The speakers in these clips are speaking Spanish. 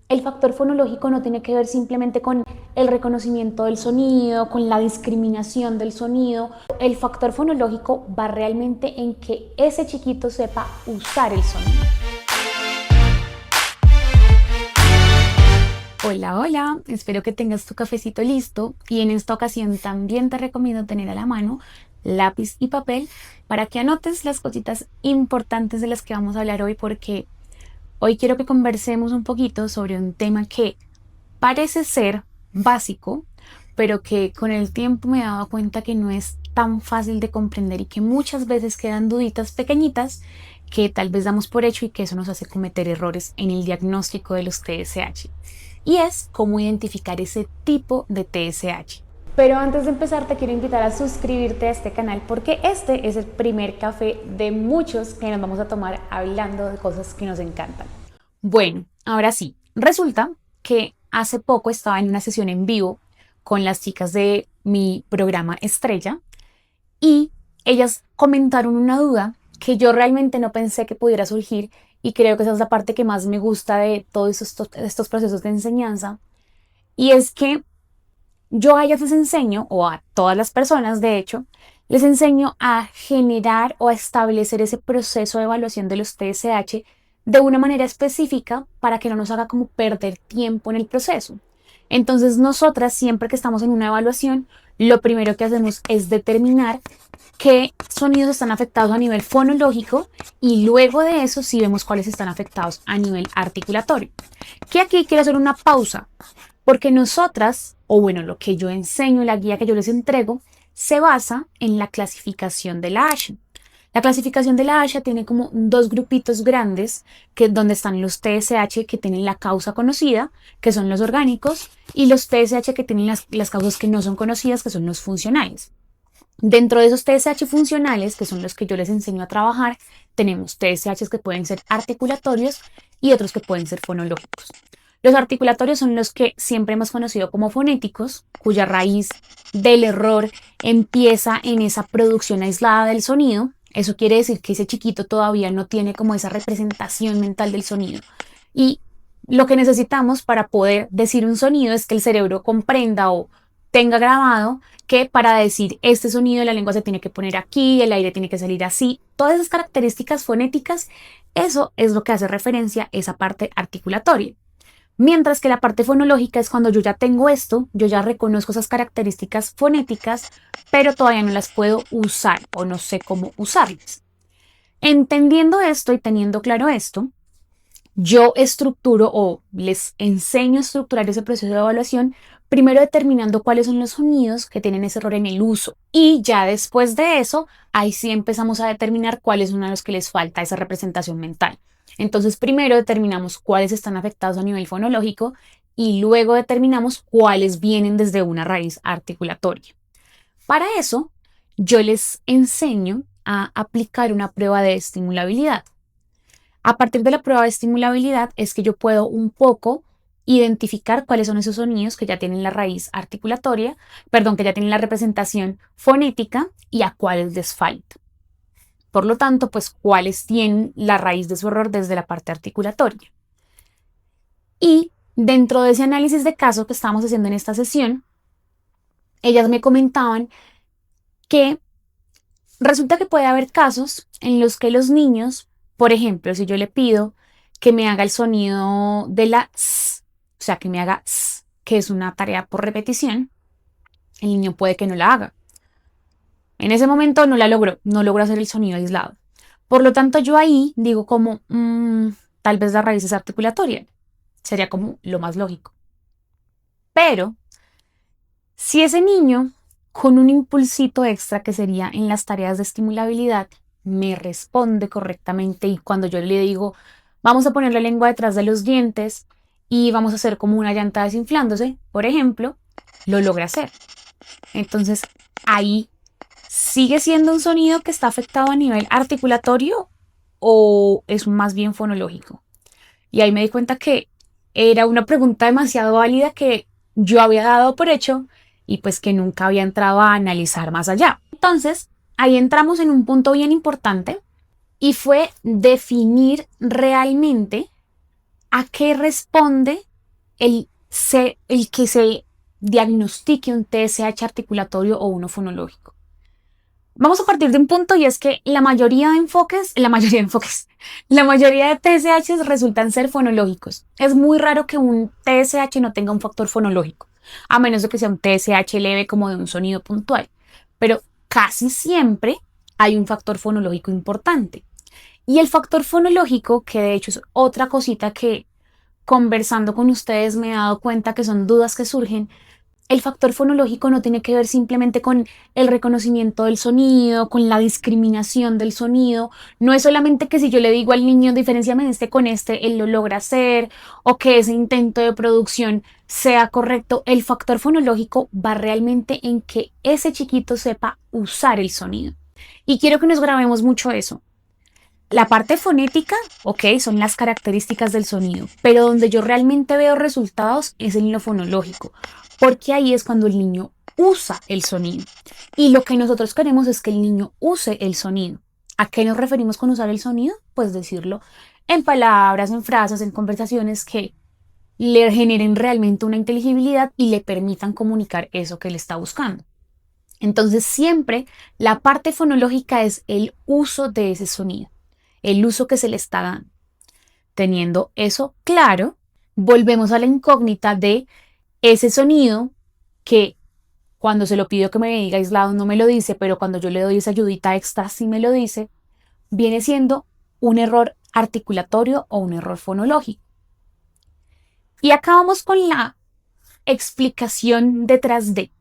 El factor fonológico no tiene que ver simplemente con el reconocimiento del sonido, con la discriminación del sonido. El factor fonológico va realmente en que ese chiquito sepa usar el sonido. Hola, hola, espero que tengas tu cafecito listo y en esta ocasión también te recomiendo tener a la mano lápiz y papel para que anotes las cositas importantes de las que vamos a hablar hoy, porque hoy quiero que conversemos un poquito sobre un tema que parece ser básico, pero que con el tiempo me he dado cuenta que no es tan fácil de comprender y que muchas veces quedan duditas pequeñitas que tal vez damos por hecho y que eso nos hace cometer errores en el diagnóstico de los TSH. Y es cómo identificar ese tipo de TSH. Pero antes de empezar te quiero invitar a suscribirte a este canal porque este es el primer café de muchos que nos vamos a tomar hablando de cosas que nos encantan. Bueno, ahora sí, resulta que hace poco estaba en una sesión en vivo con las chicas de mi programa Estrella y ellas comentaron una duda que yo realmente no pensé que pudiera surgir y creo que esa es la parte que más me gusta de todos estos procesos de enseñanza, y es que yo a ellas les enseño, o a todas las personas de hecho, les enseño a generar o a establecer ese proceso de evaluación de los TSH de una manera específica para que no nos haga como perder tiempo en el proceso. Entonces nosotras siempre que estamos en una evaluación, lo primero que hacemos es determinar qué sonidos están afectados a nivel fonológico y luego de eso sí vemos cuáles están afectados a nivel articulatorio. Que aquí quiero hacer una pausa, porque nosotras, o bueno, lo que yo enseño, la guía que yo les entrego, se basa en la clasificación de la ASHA. La clasificación de la ASHA tiene como dos grupitos grandes, que donde están los TSH que tienen la causa conocida, que son los orgánicos, y los TSH que tienen las causas que no son conocidas, que son los funcionales. Dentro de esos TSH funcionales, que son los que yo les enseño a trabajar, tenemos TSH que pueden ser articulatorios y otros que pueden ser fonológicos. Los articulatorios son los que siempre hemos conocido como fonéticos, cuya raíz del error empieza en esa producción aislada del sonido. Eso quiere decir que ese chiquito todavía no tiene como esa representación mental del sonido. Y lo que necesitamos para poder decir un sonido es que el cerebro comprenda o tenga grabado que para decir este sonido la lengua se tiene que poner aquí, el aire tiene que salir así. Todas esas características fonéticas, eso es lo que hace referencia a esa parte articulatoria. Mientras que la parte fonológica es cuando yo ya tengo esto, yo ya reconozco esas características fonéticas, pero todavía no las puedo usar o no sé cómo usarlas. Entendiendo esto y teniendo claro esto, yo estructuro o les enseño a estructurar ese proceso de evaluación, primero determinando cuáles son los sonidos que tienen ese error en el uso. Y ya después de eso, ahí sí empezamos a determinar cuáles son los que les falta esa representación mental. Entonces, primero determinamos cuáles están afectados a nivel fonológico y luego determinamos cuáles vienen desde una raíz articulatoria. Para eso, yo les enseño a aplicar una prueba de estimulabilidad. A partir de la prueba de estimulabilidad es que yo puedo un poco identificar cuáles son esos sonidos que ya tienen la raíz articulatoria, perdón, que ya tienen la representación fonética y a cuáles les falta. Por lo tanto, pues cuáles tienen la raíz de su error desde la parte articulatoria. Y dentro de ese análisis de caso que estábamos haciendo en esta sesión, ellas me comentaban que resulta que puede haber casos en los que los niños, por ejemplo, si yo le pido que me haga el sonido de la S, o sea, que me haga S, que es una tarea por repetición, el niño puede que no la haga. En ese momento no la logró, no logró hacer el sonido aislado. Por lo tanto, yo ahí digo como, tal vez la raíz es articulatoria. Sería como lo más lógico. Pero, si ese niño, con un impulsito extra que sería en las tareas de estimulabilidad, me responde correctamente y cuando yo le digo, vamos a poner la lengua detrás de los dientes y vamos a hacer como una llanta desinflándose, por ejemplo, lo logra hacer. Entonces, ahí sigue siendo un sonido que está afectado a nivel articulatorio o es más bien fonológico. Y ahí me di cuenta que era una pregunta demasiado válida que yo había dado por hecho y pues que nunca había entrado a analizar más allá. Entonces, ahí entramos en un punto bien importante y fue definir realmente a qué responde el que se diagnostique un TSH articulatorio o uno fonológico. Vamos a partir de un punto y es que la mayoría de TSH resultan ser fonológicos. Es muy raro que un TSH no tenga un factor fonológico, a menos de que sea un TSH leve como de un sonido puntual. Pero casi siempre hay un factor fonológico importante. Y el factor fonológico, que de hecho es otra cosita que conversando con ustedes me he dado cuenta que son dudas que surgen. El factor fonológico no tiene que ver simplemente con el reconocimiento del sonido, con la discriminación del sonido. No es solamente que si yo le digo al niño diferenciame este con este, él lo logra hacer o que ese intento de producción sea correcto. El factor fonológico va realmente en que ese chiquito sepa usar el sonido. Y quiero que nos grabemos mucho eso. La parte fonética, ok, son las características del sonido, pero donde yo realmente veo resultados es en lo fonológico, porque ahí es cuando el niño usa el sonido. Y lo que nosotros queremos es que el niño use el sonido. ¿A qué nos referimos con usar el sonido? Pues decirlo en palabras, en frases, en conversaciones que le generen realmente una inteligibilidad y le permitan comunicar eso que él está buscando. Entonces siempre la parte fonológica es el uso de ese sonido, el uso que se le está dando. Teniendo eso claro, volvemos a la incógnita de ese sonido que cuando se lo pido que me diga aislado no me lo dice, pero cuando yo le doy esa ayudita extra sí me lo dice, viene siendo un error articulatorio o un error fonológico. Y acá vamos con la explicación detrás de.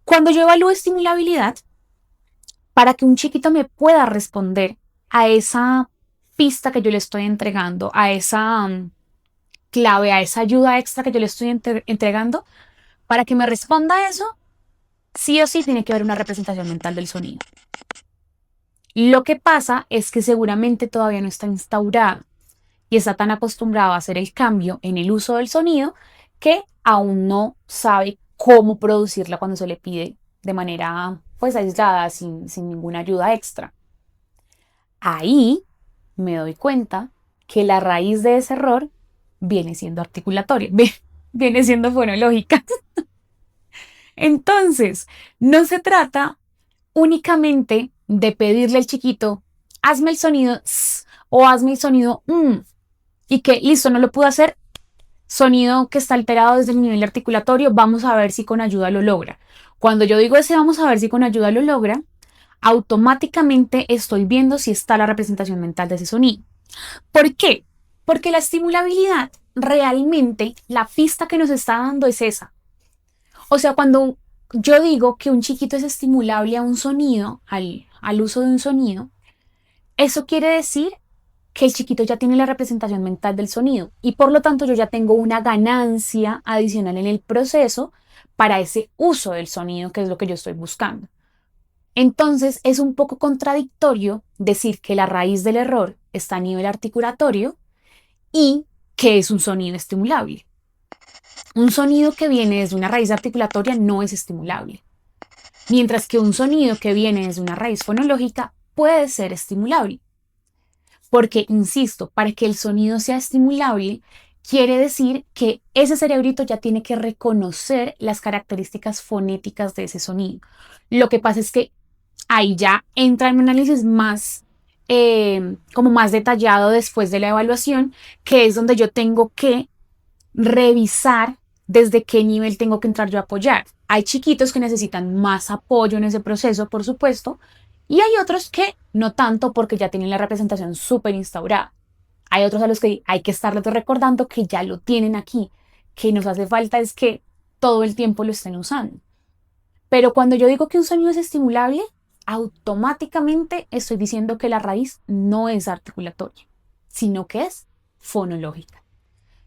Cuando yo evalúo estimulabilidad, para que un chiquito me pueda responder a esa pista que yo le estoy entregando, a esa clave, a esa ayuda extra que yo le estoy entregando, para que me responda a eso, sí o sí tiene que haber una representación mental del sonido. Lo que pasa es que seguramente todavía no está instaurado y está tan acostumbrado a hacer el cambio en el uso del sonido que aún no sabe cómo producirla cuando se le pide de manera pues aislada, sin ninguna ayuda extra. Ahí me doy cuenta que la raíz de ese error viene siendo articulatoria, viene siendo fonológica. Entonces, no se trata únicamente de pedirle al chiquito, hazme el sonido s o hazme el sonido y que listo, no lo pudo hacer, sonido que está alterado desde el nivel articulatorio, vamos a ver si con ayuda lo logra. Cuando yo digo ese vamos a ver si con ayuda lo logra, automáticamente estoy viendo si está la representación mental de ese sonido. ¿Por qué? Porque la estimulabilidad realmente, la pista que nos está dando es esa. O sea, cuando yo digo que un chiquito es estimulable a un sonido, al uso de un sonido, eso quiere decir que el chiquito ya tiene la representación mental del sonido y por lo tanto yo ya tengo una ganancia adicional en el proceso para ese uso del sonido, que es lo que yo estoy buscando. Entonces es un poco contradictorio decir que la raíz del error está a nivel articulatorio y que es un sonido estimulable. Un sonido que viene desde una raíz articulatoria no es estimulable, mientras que un sonido que viene desde una raíz fonológica puede ser estimulable. Porque, insisto, para que el sonido sea estimulable, quiere decir que ese cerebrito ya tiene que reconocer las características fonéticas de ese sonido. Lo que pasa es que ahí ya entra en un análisis más, como más detallado después de la evaluación, que es donde yo tengo que revisar desde qué nivel tengo que entrar yo a apoyar. Hay chiquitos que necesitan más apoyo en ese proceso, por supuesto, y hay otros que no tanto porque ya tienen la representación súper instaurada. Hay otros a los que hay que estarles recordando que ya lo tienen aquí, que nos hace falta es que todo el tiempo lo estén usando. Pero cuando yo digo que un sonido es estimulable, automáticamente estoy diciendo que la raíz no es articulatoria, sino que es fonológica.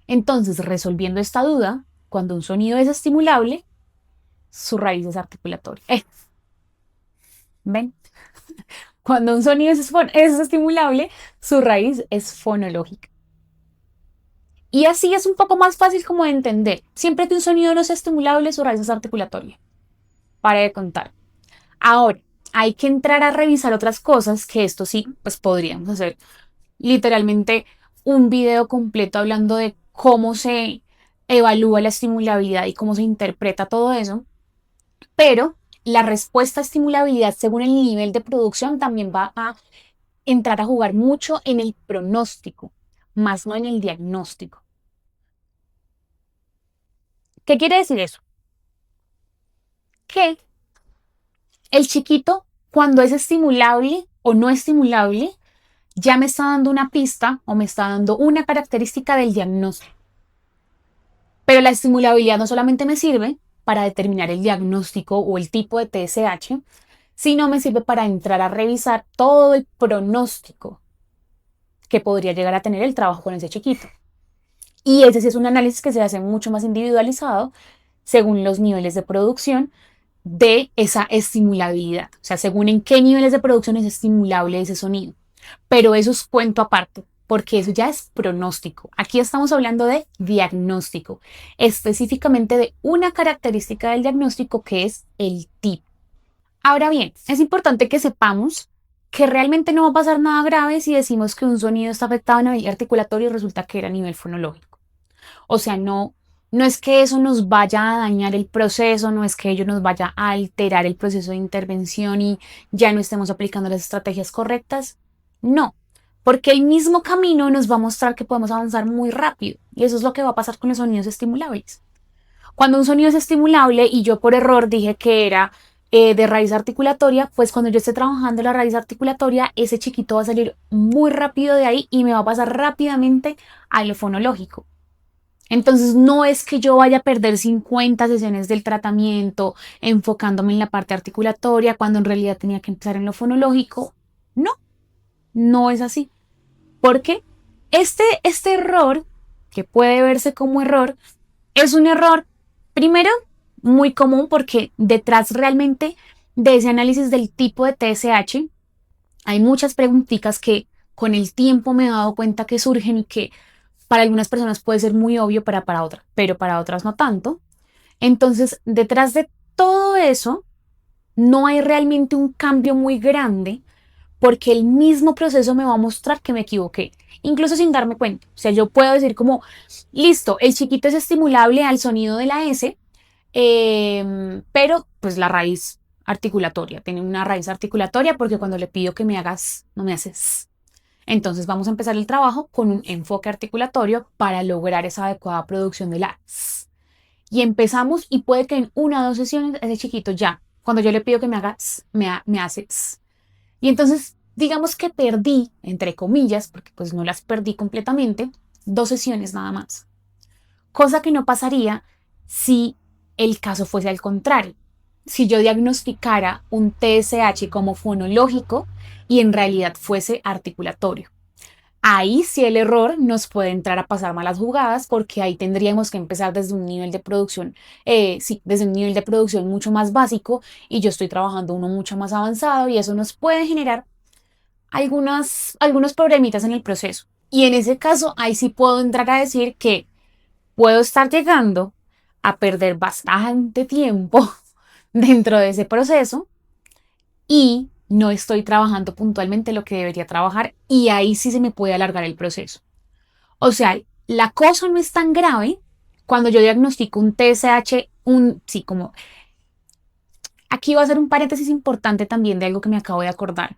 Entonces, resolviendo esta duda, cuando un sonido es estimulable, su raíz es articulatoria. ¿Ven? Cuando un sonido es estimulable, su raíz es fonológica. Y así es un poco más fácil como de entender. Siempre que un sonido no sea estimulable, su raíz es articulatoria. Para de contar. Ahora, hay que entrar a revisar otras cosas, que esto sí, pues podríamos hacer literalmente un video completo hablando de cómo se evalúa la estimulabilidad y cómo se interpreta todo eso, pero la respuesta a estimulabilidad según el nivel de producción también va a entrar a jugar mucho en el pronóstico, más no en el diagnóstico. ¿Qué quiere decir eso? Que el chiquito, cuando es estimulable o no estimulable, ya me está dando una pista o me está dando una característica del diagnóstico. Pero la estimulabilidad no solamente me sirve para determinar el diagnóstico o el tipo de TSH, sino me sirve para entrar a revisar todo el pronóstico que podría llegar a tener el trabajo con ese chiquito. Y ese sí es un análisis que se hace mucho más individualizado según los niveles de producción de esa estimulabilidad. O sea, según en qué niveles de producción es estimulable ese sonido. Pero eso es cuento aparte, porque eso ya es pronóstico. Aquí estamos hablando de diagnóstico, específicamente de una característica del diagnóstico que es el tipo. Ahora bien, es importante que sepamos que realmente no va a pasar nada grave si decimos que un sonido está afectado a nivel articulatorio y resulta que era a nivel fonológico. O sea, no es que eso nos vaya a dañar el proceso, no es que ello nos vaya a alterar el proceso de intervención y ya no estemos aplicando las estrategias correctas. No, porque el mismo camino nos va a mostrar que podemos avanzar muy rápido y eso es lo que va a pasar con los sonidos estimulables. Cuando un sonido es estimulable y yo por error dije que era de raíz articulatoria, pues cuando yo esté trabajando la raíz articulatoria, ese chiquito va a salir muy rápido de ahí y me va a pasar rápidamente a lo fonológico. Entonces no es que yo vaya a perder 50 sesiones del tratamiento enfocándome en la parte articulatoria cuando en realidad tenía que empezar en lo fonológico. No, no es así. Porque este error, que puede verse como error, es un error, primero, muy común porque detrás realmente de ese análisis del tipo de TSH hay muchas preguntitas que con el tiempo me he dado cuenta que surgen y que para algunas personas puede ser muy obvio para otras, pero para otras no tanto. Entonces, detrás de todo eso, no hay realmente un cambio muy grande porque el mismo proceso me va a mostrar que me equivoqué, incluso sin darme cuenta. O sea, yo puedo decir como, listo, el chiquito es estimulable al sonido de la S, pero pues la raíz articulatoria, tiene una raíz articulatoria porque cuando le pido que me hagas, no me haces. Entonces vamos a empezar el trabajo con un enfoque articulatorio para lograr esa adecuada producción de la S. Y empezamos y puede que en una o dos sesiones ese chiquito ya, cuando yo le pido que me haga S, me hace S. Y entonces digamos que perdí, entre comillas, porque pues no las perdí completamente, 2 sesiones nada más. Cosa que no pasaría si el caso fuese al contrario. Si yo diagnosticara un TSH como fonológico y en realidad fuese articulatorio. Ahí sí el error nos puede entrar a pasar malas jugadas porque ahí tendríamos que empezar desde un nivel de producción, desde un nivel de producción mucho más básico y yo estoy trabajando uno mucho más avanzado y eso nos puede generar algunos problemitas en el proceso. Y en ese caso, ahí sí puedo entrar a decir que puedo estar llegando a perder bastante tiempo dentro de ese proceso y no estoy trabajando puntualmente lo que debería trabajar y ahí sí se me puede alargar el proceso. O sea, la cosa no es tan grave cuando yo diagnostico un TSH, sí, como aquí va a ser un paréntesis importante también de algo que me acabo de acordar.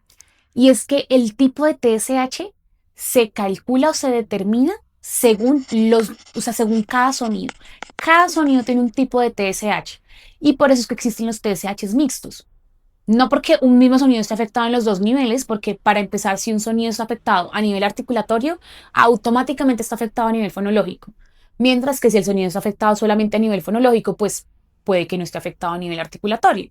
Y es que el tipo de TSH se calcula o se determina según cada sonido. Cada sonido tiene un tipo de TSH y por eso es que existen los TSHs mixtos. No porque un mismo sonido esté afectado en los dos niveles, porque para empezar, si un sonido está afectado a nivel articulatorio, automáticamente está afectado a nivel fonológico. Mientras que si el sonido está afectado solamente a nivel fonológico, pues puede que no esté afectado a nivel articulatorio.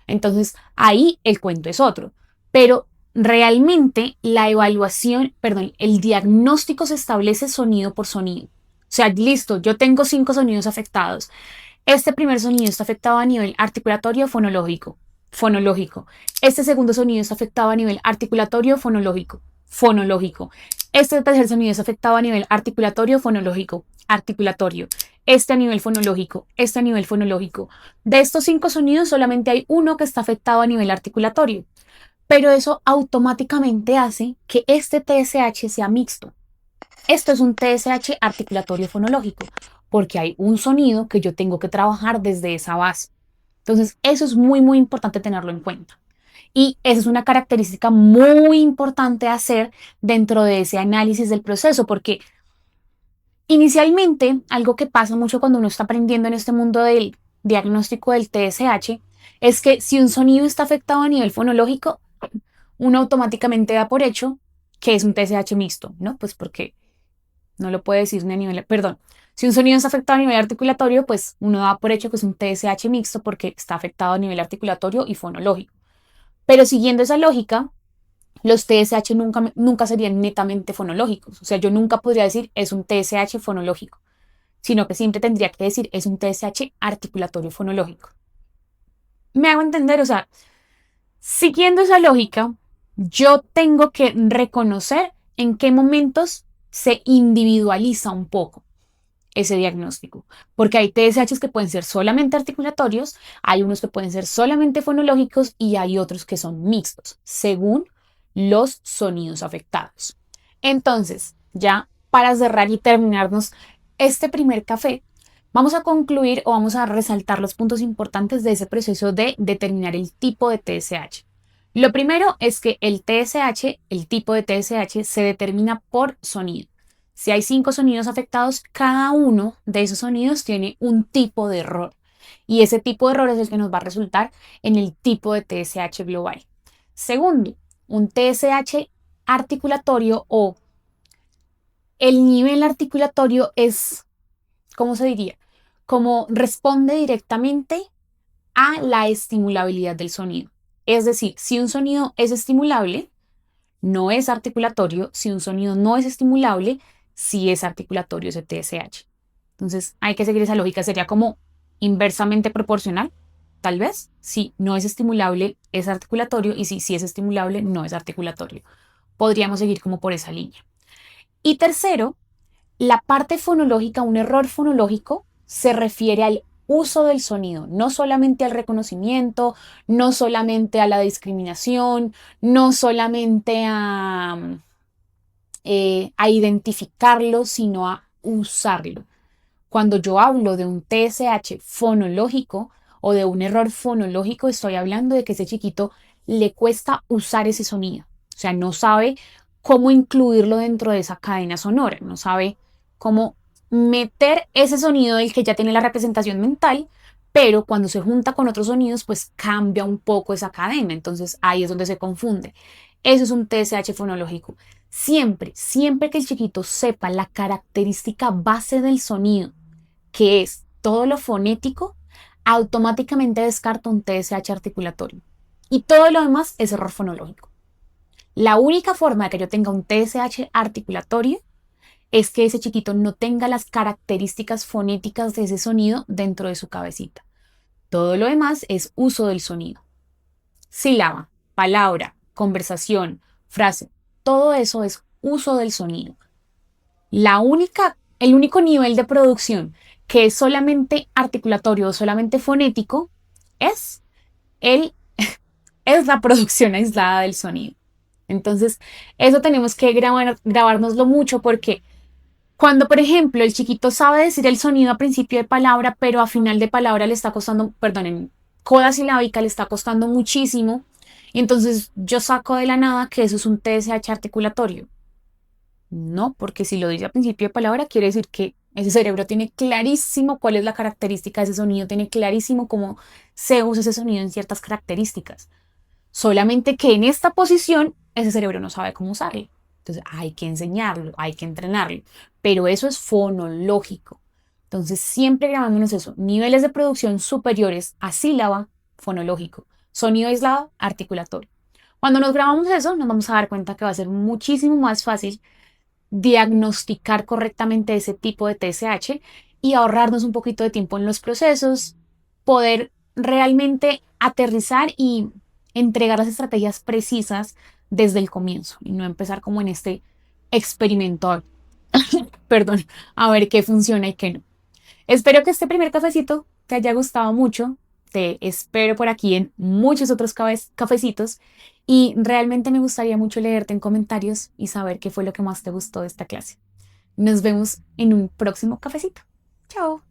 Entonces, ahí el cuento es otro. Pero realmente la evaluación, perdón, el diagnóstico se establece sonido por sonido. O sea, listo, yo tengo 5 sonidos afectados. Este primer sonido está afectado a nivel articulatorio fonológico. Fonológico. Este segundo sonido está afectado a nivel articulatorio fonológico. Fonológico. Este tercer sonido es afectado a nivel articulatorio fonológico. Articulatorio. Este a nivel fonológico. Este a nivel fonológico. De estos 5 sonidos solamente hay uno que está afectado a nivel articulatorio. Pero eso automáticamente hace que este TSH sea mixto. Esto es un TSH articulatorio fonológico. porque hay un sonido que yo tengo que trabajar desde esa base. Entonces, eso es muy, muy importante tenerlo en cuenta. Y esa es una característica muy importante a hacer dentro de ese análisis del proceso, porque inicialmente algo que pasa mucho cuando uno está aprendiendo en este mundo del diagnóstico del TSH es que si un sonido está afectado a nivel fonológico, uno automáticamente da por hecho que es un TSH mixto, ¿no? Pues porque no lo puede decir ni a nivel, perdón, si un sonido está afectado a nivel articulatorio, pues uno da por hecho que es un TSH mixto porque está afectado a nivel articulatorio y fonológico. Pero siguiendo esa lógica, los TSH nunca serían netamente fonológicos. O sea, yo nunca podría decir es un TSH fonológico, sino que siempre tendría que decir es un TSH articulatorio fonológico. ¿Me hago entender? O sea, siguiendo esa lógica, yo tengo que reconocer en qué momentos se individualiza un poco ese diagnóstico, porque hay TSHs que pueden ser solamente articulatorios, hay unos que pueden ser solamente fonológicos y hay otros que son mixtos, según los sonidos afectados. Entonces, ya para cerrar y terminarnos este primer café, vamos a concluir o vamos a resaltar los puntos importantes de ese proceso de determinar el tipo de TSH. Lo primero es que el TSH, el tipo de TSH, se determina por sonido. Si hay 5 sonidos afectados, cada uno de esos sonidos tiene un tipo de error. Y ese tipo de error es el que nos va a resultar en el tipo de TSH global. Segundo, un TSH articulatorio o el nivel articulatorio es, ¿cómo se diría? Como responde directamente a la estimulabilidad del sonido. Es decir, si un sonido es estimulable, no es articulatorio. Si un sonido no es estimulable, sí es articulatorio ese TSH. Entonces hay que seguir esa lógica. Sería como inversamente proporcional, tal vez. Si no es estimulable, es articulatorio. Y si es estimulable, no es articulatorio. Podríamos seguir como por esa línea. Y tercero, la parte fonológica, un error fonológico, se refiere al uso del sonido, no solamente al reconocimiento, no solamente a la discriminación, no solamente a identificarlo, sino a usarlo. Cuando yo hablo de un TSH fonológico o de un error fonológico, estoy hablando de que ese chiquito le cuesta usar ese sonido. O sea, no sabe cómo incluirlo dentro de esa cadena sonora, no sabe cómo meter ese sonido del que ya tiene la representación mental, pero cuando se junta con otros sonidos, pues cambia un poco esa cadena. Entonces ahí es donde se confunde. Eso es un TSH fonológico. Siempre, siempre que el chiquito sepa la característica base del sonido, que es todo lo fonético, automáticamente descarta un TSH articulatorio. Y todo lo demás es error fonológico. La única forma de que yo tenga un TSH articulatorio es que ese chiquito no tenga las características fonéticas de ese sonido dentro de su cabecita. Todo lo demás es uso del sonido. Sílaba, palabra, conversación, frase, todo eso es uso del sonido. El único nivel de producción que es solamente articulatorio o solamente fonético es, el, es la producción aislada del sonido. Entonces, eso tenemos que grabárnoslo mucho porque cuando, por ejemplo, el chiquito sabe decir el sonido a principio de palabra, pero a final de palabra le está costando, perdón, en coda silábica le está costando muchísimo, y entonces yo saco de la nada que eso es un TSH articulatorio. No, porque si lo dice a principio de palabra, quiere decir que ese cerebro tiene clarísimo cuál es la característica de ese sonido, tiene clarísimo cómo se usa ese sonido en ciertas características. Solamente que en esta posición ese cerebro no sabe cómo usarlo. Entonces hay que enseñarlo, hay que entrenarlo. Pero eso es fonológico. Entonces siempre grabándonos eso. Niveles de producción superiores a sílaba, fonológico. Sonido aislado, articulatorio. Cuando nos grabamos eso, nos vamos a dar cuenta que va a ser muchísimo más fácil diagnosticar correctamente ese tipo de TSH y ahorrarnos un poquito de tiempo en los procesos, poder realmente aterrizar y entregar las estrategias precisas desde el comienzo y no empezar como en este experimento, perdón, a ver qué funciona y qué no. Espero que este primer cafecito te haya gustado mucho. Te espero por aquí en muchos otros cafecitos y realmente me gustaría mucho leerte en comentarios y saber qué fue lo que más te gustó de esta clase. Nos vemos en un próximo cafecito. Chao.